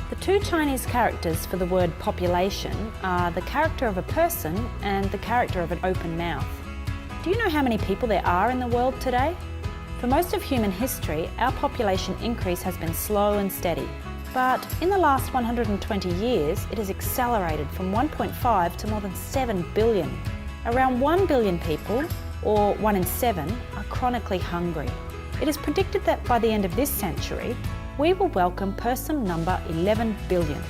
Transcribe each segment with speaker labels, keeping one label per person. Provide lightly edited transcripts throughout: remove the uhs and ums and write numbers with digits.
Speaker 1: The two Chinese characters for the word population are the character of a person and the character of an open mouth. Do you know how many people there are in the world today? For most of human history, our population increase has been slow and steady. But in the last 120 years, it has accelerated from 1.5 to more than 7 billion. Around 1 billion people, or 1 in 7, are chronically hungry. It is predicted that by the end of this century, we will welcome person number 11 billion.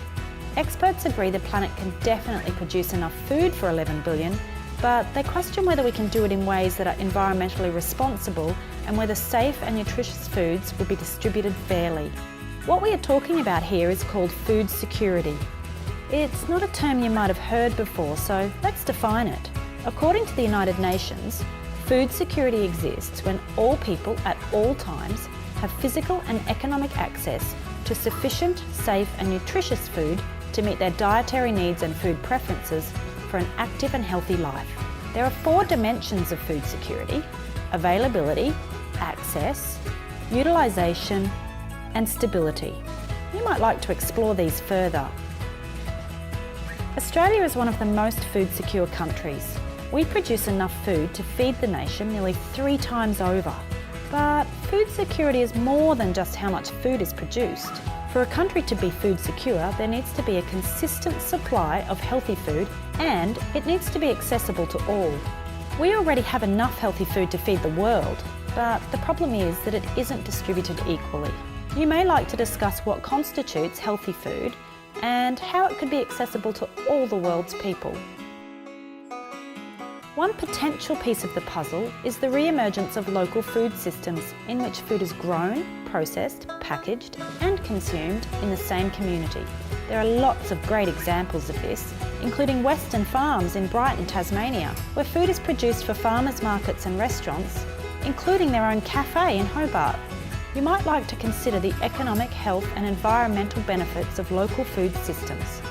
Speaker 1: Experts agree the planet can definitely produce enough food for 11 billion, but they question whether we can do it in ways that are environmentally responsible and whether safe and nutritious foods will be distributed fairly. What we are talking about here is called food security. It's not a term you might have heard before, so let's define it. According to the United Nations, food security exists when all people at all times have physical and economic access to sufficient, safe and nutritious food to meet their dietary needs and food preferences for an active and healthy life. There are 4 dimensions of food security: availability, access, utilisation and stability. You might like to explore these further. Australia is one of the most food secure countries. We produce enough food to feed the nation nearly 3 times over. But food security is more than just how much food is produced. For a country to be food secure, there needs to be a consistent supply of healthy food and it needs to be accessible to all. We already have enough healthy food to feed the world, but the problem is that it isn't distributed equally. You may like to discuss what constitutes healthy food and how it could be accessible to all the world's people. One potential piece of the puzzle is the re-emergence of local food systems in which food is grown, processed, packaged and consumed in the same community. There are lots of great examples of this, including Western Farms in Brighton, Tasmania, where food is produced for farmers' markets and restaurants, including their own cafe in Hobart. You might like to consider the economic, health and environmental benefits of local food systems.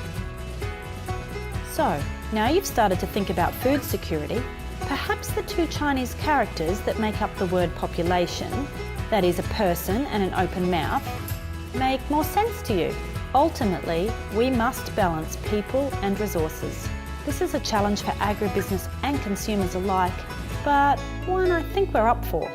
Speaker 1: So, now you've started to think about food security, perhaps the 2 Chinese characters that make up the word population, that is a person and an open mouth, make more sense to you. Ultimately, we must balance people and resources. This is a challenge for agribusiness and consumers alike, but one I think we're up for.